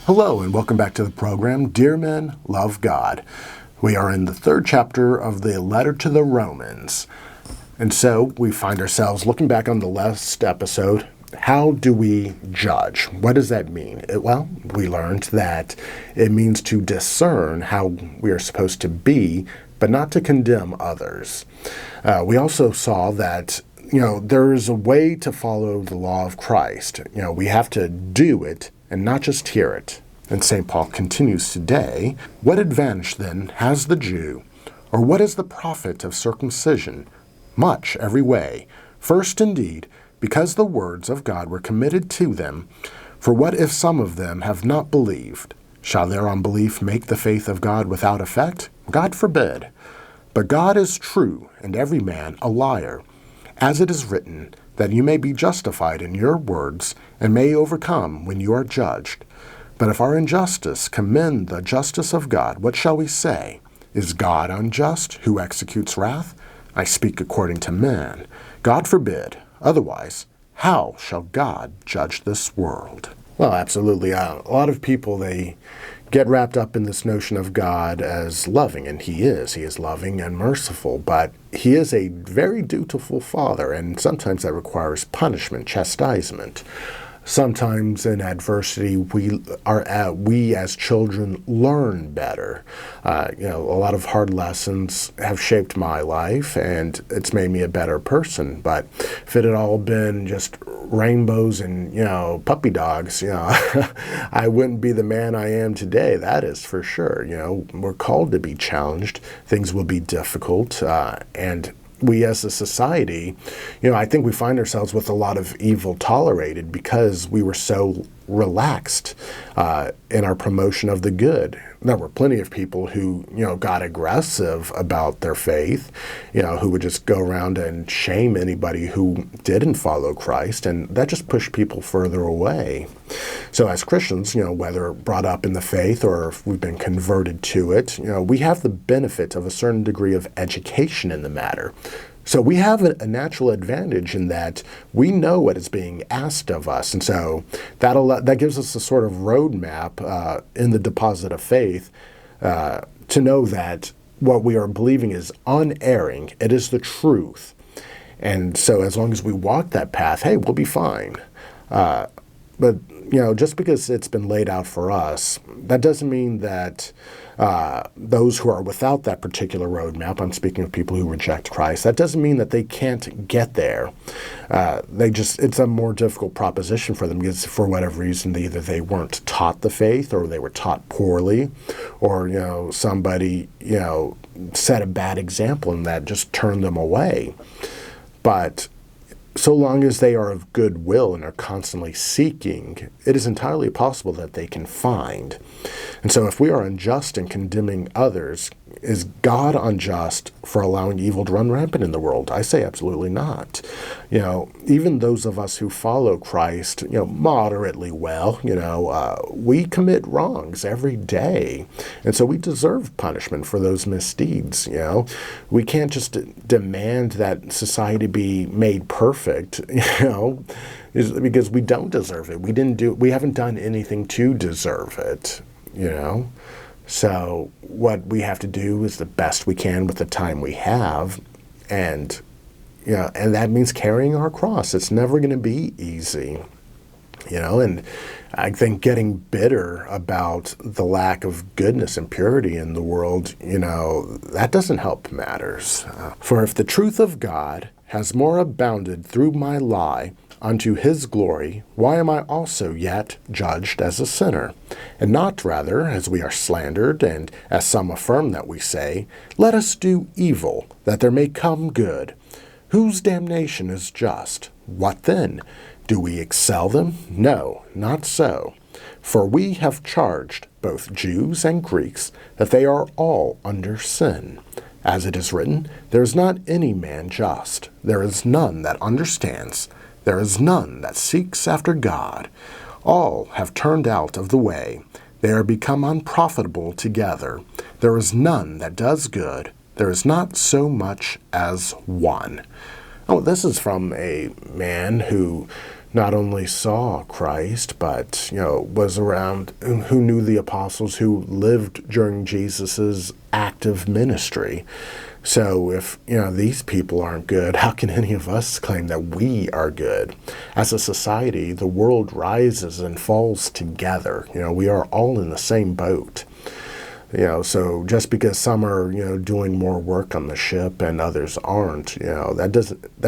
Hello and welcome back to the program, Dear Men, Love God. We are in the third chapter of the letter to the Romans. And so we find ourselves looking back on the last episode. How do we judge? What does that mean? Well, we learned that it means to discern how we are supposed to be, but not to condemn others. We also saw that there is a way to follow the law of Christ. We have to do it and not just hear it. And St. Paul continues today, what advantage then has the Jew, or what is the profit of circumcision? Much every way. First indeed, because the words of God were committed to them. For what if some of them have not believed? Shall their unbelief make the faith of God without effect? God forbid. But God is true, and every man a liar. As it is written, that you may be justified in your words, and may overcome when you are judged. But if our injustice commend the justice of God, what shall we say? Is God unjust, who executes wrath? I speak according to man. God forbid. Otherwise, how shall God judge this world? Well, absolutely. A lot of people, they get wrapped up in this notion of God as loving, and He is. He is loving and merciful, but He is a very dutiful Father, and sometimes that requires punishment, chastisement. Sometimes in adversity, we as children learn better. A lot of hard lessons have shaped my life, and it's made me a better person. But if it had all been just rainbows and puppy dogs, I wouldn't be the man I am today. That is for sure. We're called to be challenged. Things will be difficult, and we as a society, I think we find ourselves with a lot of evil tolerated because we were so relaxed in our promotion of the good. There were plenty of people who, got aggressive about their faith, who would just go around and shame anybody who didn't follow Christ, and that just pushed people further away. So as Christians, whether brought up in the faith or if we've been converted to it, we have the benefit of a certain degree of education in the matter. So we have a natural advantage in that we know what is being asked of us. And so that gives us a sort of roadmap in the deposit of faith to know that what we are believing is unerring. It is the truth. And so as long as we walk that path, hey, we'll be fine. But, just because it's been laid out for us, that doesn't mean that those who are without that particular roadmap, I'm speaking of people who reject Christ, that doesn't mean that they can't get there. It's a more difficult proposition for them because for whatever reason, either they weren't taught the faith or they were taught poorly, or, somebody, set a bad example and that just turned them away. But so long as they are of good will and are constantly seeking, it is entirely possible that they can find. And so if we are unjust in condemning others, is God unjust for allowing evil to run rampant in the world? I say absolutely not. Even those of us who follow Christ, moderately well, we commit wrongs every day. And so we deserve punishment for those misdeeds, We can't just demand that society be made perfect, because we don't deserve it. We haven't done anything to deserve it, So what we have to do is the best we can with the time we have, and that means carrying our cross. It's never going to be easy, and I think getting bitter about the lack of goodness and purity in the world, that doesn't help matters. For if the truth of God has more abounded through my lie, unto His glory, why am I also yet judged as a sinner? And not rather, as we are slandered, and as some affirm that we say, let us do evil, that there may come good. Whose damnation is just? What then? Do we excel them? No, not so. For we have charged both Jews and Greeks that they are all under sin. As it is written, there is not any man just, there is none that understands, there is none that seeks after God. All have turned out of the way. They are become unprofitable together. There is none that does good. There is not so much as one. Oh, this is from a man who not only saw Christ, but, was around, who knew the apostles, who lived during Jesus's active ministry. So if, these people aren't good, how can any of us claim that we are good? As a society, the world rises and falls together. We are all in the same boat. So just because some are, doing more work on the ship and others aren't, that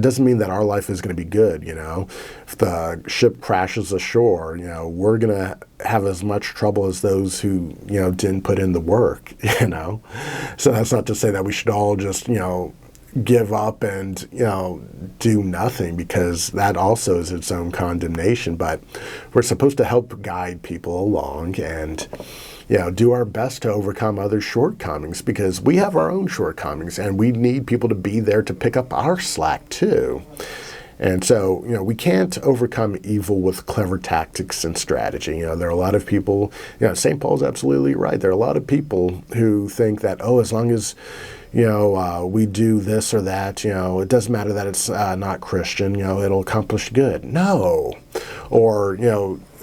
doesn't mean that our life is going to be good. If the ship crashes ashore, we're going to have as much trouble as those who, didn't put in the work, So that's not to say that we should all just, give up and, do nothing, because that also is its own condemnation. But we're supposed to help guide people along and, do our best to overcome other shortcomings, because we have our own shortcomings and we need people to be there to pick up our slack too. And so, we can't overcome evil with clever tactics and strategy. There are a lot of people, St. Paul's absolutely right. There are a lot of people who think that, as long as, we do this or that, it doesn't matter that it's not Christian, it'll accomplish good. No. Or,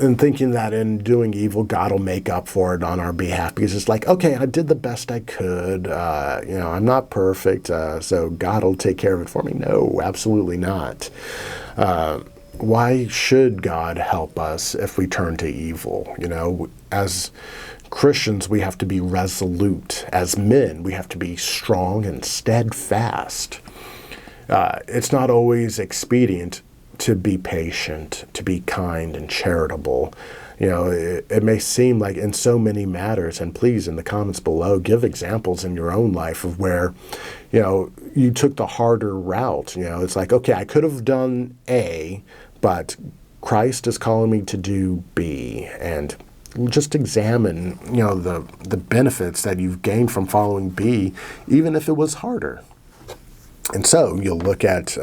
and thinking that in doing evil, God will make up for it on our behalf, because it's like, okay, I did the best I could. I'm not perfect, so God will take care of it for me. No, absolutely not. Why should God help us if we turn to evil? As Christians, we have to be resolute. As men, we have to be strong and steadfast. It's not always expedient to be patient, to be kind and charitable. It may seem like in so many matters, and please, in the comments below, give examples in your own life of where, you took the harder route. It's like, okay, I could have done A, but Christ is calling me to do B. And just examine, the benefits that you've gained from following B, even if it was harder. And so you'll look at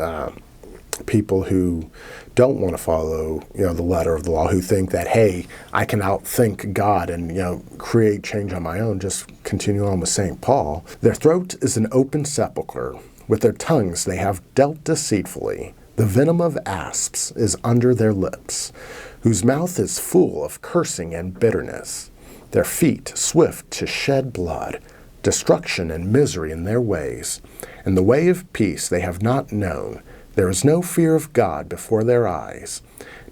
people who don't want to follow, the letter of the law, who think that, hey, I can outthink God and, create change on my own. Just continue on with St. Paul. Their throat is an open sepulchre. With their tongues they have dealt deceitfully. The venom of asps is under their lips, whose mouth is full of cursing and bitterness. Their feet swift to shed blood, destruction and misery in their ways. And the way of peace they have not known. There is no fear of God before their eyes.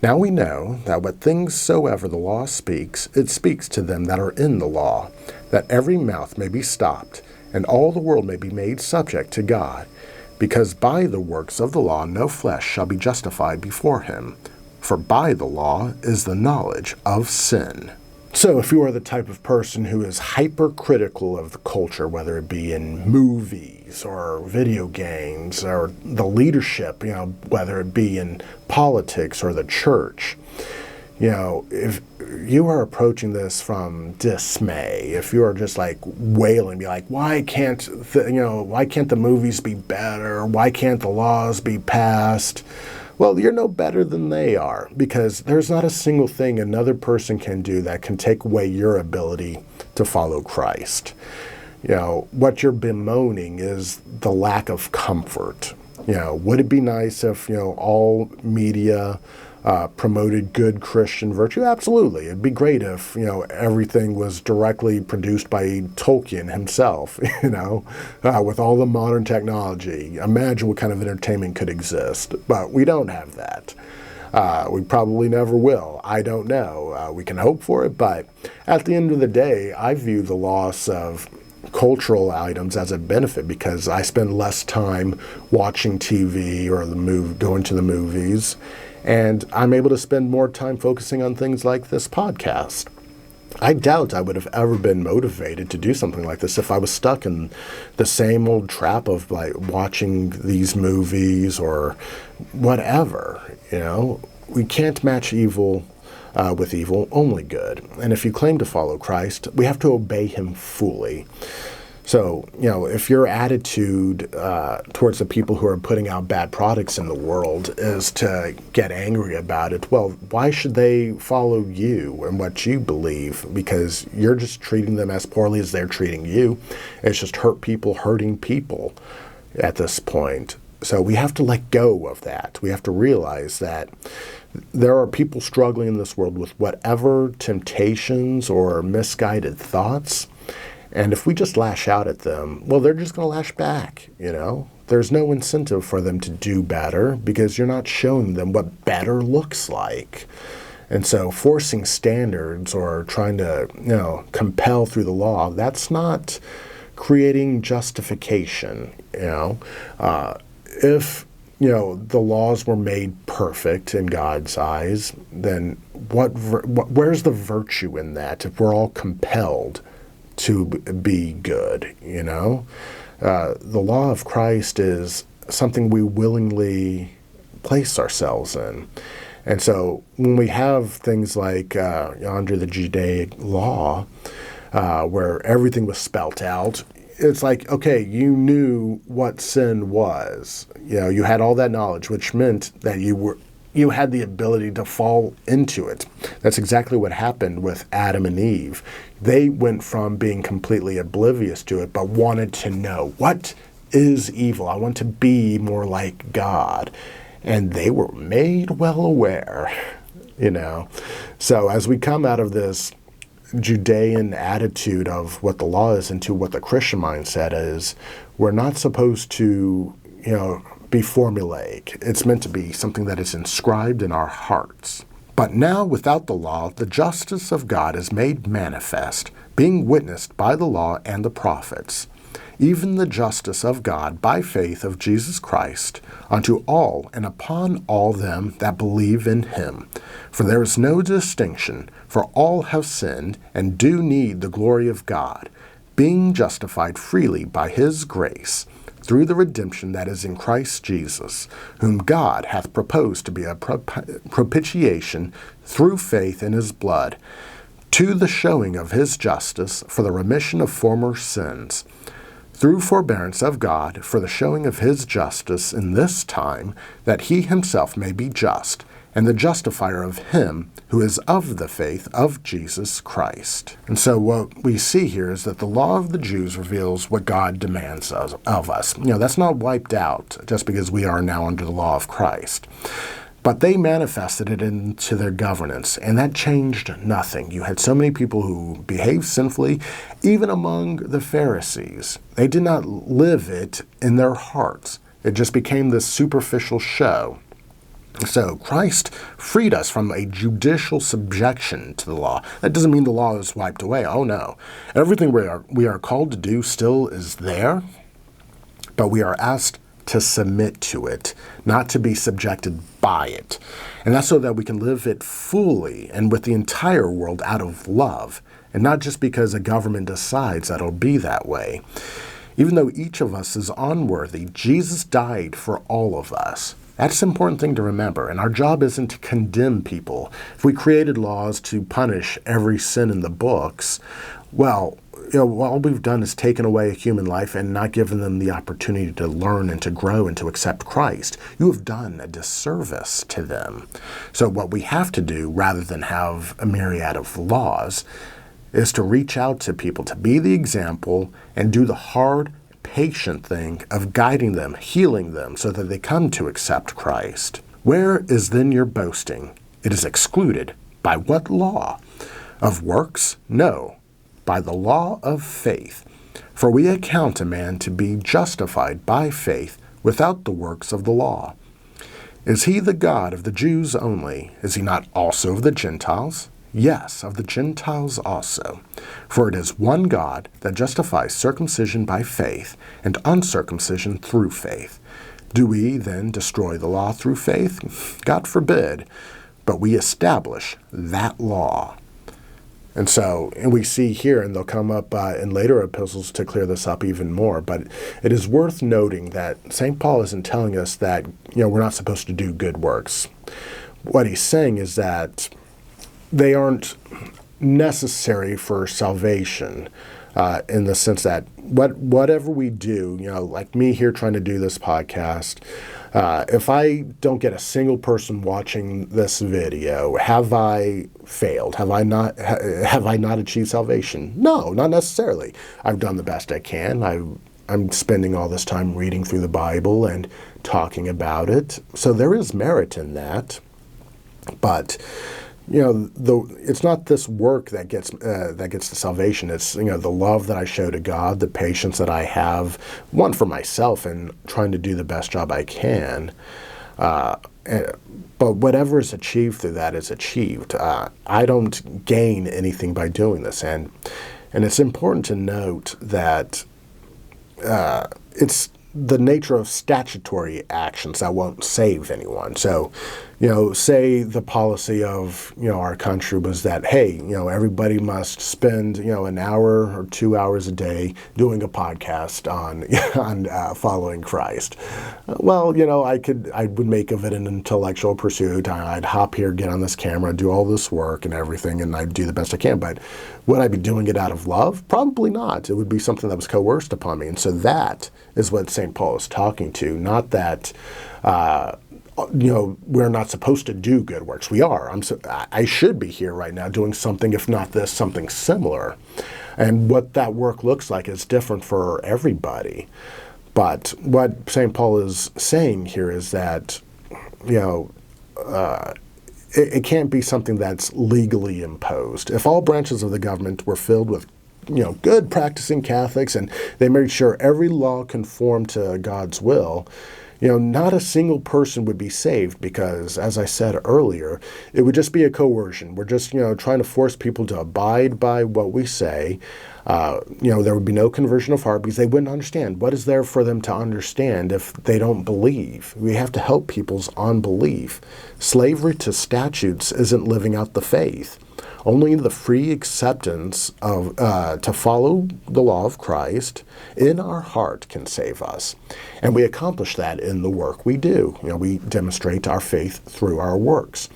Now we know that what things soever the law speaks, it speaks to them that are in the law, that every mouth may be stopped, and all the world may be made subject to God. Because by the works of the law no flesh shall be justified before him. For by the law is the knowledge of sin. So if you are the type of person who is hypercritical of the culture, whether it be in movies or video games or the leadership, whether it be in politics or the church, if you are approaching this from dismay, if you are just like wailing, be like, why can't the movies be better? Why can't the laws be passed? Well, you're no better than they are, because there's not a single thing another person can do that can take away your ability to follow Christ. What you're bemoaning is the lack of comfort. Would it be nice if, all media promoted good Christian virtue? Absolutely. It'd be great if, everything was directly produced by Tolkien himself, with all the modern technology. Imagine what kind of entertainment could exist. But we don't have that. We probably never will. I don't know. We can hope for it, but at the end of the day, I view the loss of cultural items as a benefit, because I spend less time watching TV or going to the movies, and I'm able to spend more time focusing on things like this podcast. I doubt I would have ever been motivated to do something like this if I was stuck in the same old trap of like watching these movies or whatever. We can't match evil with evil, only good. And if you claim to follow Christ, we have to obey him fully. So, if your attitude towards the people who are putting out bad products in the world is to get angry about it, well, why should they follow you and what you believe? Because you're just treating them as poorly as they're treating you. It's just hurt people hurting people at this point. So we have to let go of that. We have to realize that there are people struggling in this world with whatever temptations or misguided thoughts. And if we just lash out at them, well, they're just going to lash back, There's no incentive for them to do better because you're not showing them what better looks like. And so forcing standards or trying to, compel through the law, that's not creating justification, If, the laws were made perfect in God's eyes, then where's the virtue in that if we're all compelled to be good, The law of Christ is something we willingly place ourselves in. And so when we have things like under the Judaic law, where everything was spelt out, it's like, okay, you knew what sin was. You had all that knowledge, which meant that you had the ability to fall into it. That's exactly what happened with Adam and Eve. They went from being completely oblivious to it, but wanted to know, what is evil? I want to be more like God. And they were made well aware, So as we come out of this Judean attitude of what the law is into what the Christian mindset is, we're not supposed to, be formulaic. It's meant to be something that is inscribed in our hearts. But now without the law, the justice of God is made manifest, being witnessed by the law and the prophets, even the justice of God by faith of Jesus Christ, unto all and upon all them that believe in him. For there is no distinction, for all have sinned, and do need the glory of God, being justified freely by his grace, through the redemption that is in Christ Jesus, whom God hath proposed to be a propitiation through faith in his blood, to the showing of his justice for the remission of former sins, through forbearance of God, for the showing of his justice in this time, that he himself may be just, and the justifier of him who is of the faith of Jesus Christ. And so what we see here is that the law of the Jews reveals what God demands of us. That's not wiped out just because we are now under the law of Christ. But they manifested it into their governance, and that changed nothing. You had so many people who behaved sinfully, even among the Pharisees. They did not live it in their hearts. It just became this superficial show. So Christ freed us from a judicial subjection to the law. That doesn't mean the law is wiped away. Oh no. Everything we are called to do still is there, but we are asked to submit to it, not to be subjected by it. And that's so that we can live it fully and with the entire world out of love, and not just because a government decides that it'll be that way. Even though each of us is unworthy, Jesus died for all of us. That's an important thing to remember, and our job isn't to condemn people. If we created laws to punish every sin in the books, well, all we've done is taken away a human life and not given them the opportunity to learn and to grow and to accept Christ. You have done a disservice to them. So what we have to do, rather than have a myriad of laws, is to reach out to people, to be the example, and do the hard, patient thing of guiding them, healing them, so that they come to accept Christ. Where is then your boasting? It is excluded. By what law? Of works? No, by the law of faith. For we account a man to be justified by faith without the works of the law. Is he the God of the Jews only? Is he not also of the Gentiles? Yes, of the Gentiles also. For it is one God that justifies circumcision by faith and uncircumcision through faith. Do we then destroy the law through faith? God forbid. But we establish that law. And we see here, and they'll come up in later epistles to clear this up even more, but it is worth noting that St. Paul isn't telling us that, we're not supposed to do good works. What he's saying is that they aren't necessary for salvation, in the sense that whatever we do, like me here trying to do this podcast, if I don't get a single person watching this video, have I failed? Have I not achieved salvation? No, not necessarily. I've done the best I can. I'm spending all this time reading through the Bible and talking about it. So there is merit in that. But it's not this work that gets the salvation. It's the love that I show to God, the patience that I have, one for myself, and trying to do the best job I can. But whatever is achieved through that is achieved. I don't gain anything by doing this, and it's important to note that it's the nature of statutory actions that won't save anyone. So, say the policy of, our country was that, hey, everybody must spend, an hour or 2 hours a day doing a podcast on following Christ. Well, I would make of it an intellectual pursuit. I'd hop here, get on this camera, do all this work and everything, and I'd do the best I can. But would I be doing it out of love? Probably not. It would be something that was coerced upon me. And so that is what St. Paul is talking to, not that we're not supposed to do good works. We are. I should be here right now doing something, if not this, something similar. And what that work looks like is different for everybody. But what St. Paul is saying here is that, it can't be something that's legally imposed. If all branches of the government were filled with good practicing Catholics, and they made sure every law conformed to God's will, not a single person would be saved, because, as I said earlier, it would just be a coercion. We're just, trying to force people to abide by what we say. There would be no conversion of heart, because they wouldn't understand. What is there for them to understand if they don't believe? We have to help people's unbelief. Slavery to statutes isn't living out the faith. Only the free acceptance of to follow the law of Christ in our heart can save us. And we accomplish that in the work we do. We demonstrate our faith through our works.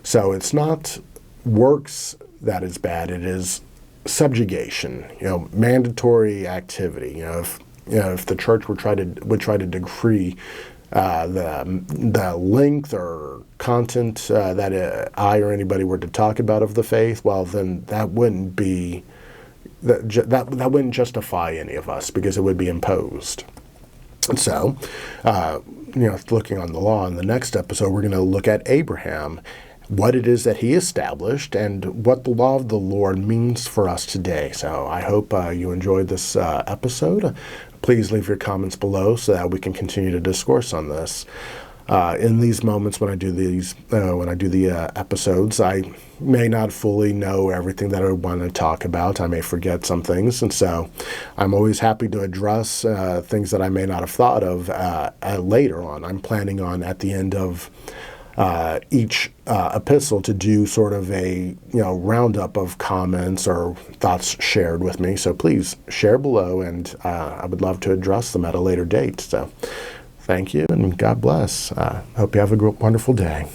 So it's not works that is bad, it is subjugation, mandatory activity. If the church would try to decree the length or content that I or anybody were to talk about of the faith, well, then that wouldn't be that wouldn't justify any of us, because it would be imposed. And so, looking on the law, in the next episode, we're going to look at Abraham, what it is that he established, and what the law of the Lord means for us today. So I hope you enjoyed this episode. Please leave your comments below so that we can continue to discourse on this. In these moments when I do the episodes, I may not fully know everything that I want to talk about. I may forget some things, and so I'm always happy to address things that I may not have thought of later on. I'm planning on, at the end of each epistle, to do sort of a roundup of comments or thoughts shared with me. So please share below, and I would love to address them at a later date. So thank you, and God bless. Hope you have a wonderful day.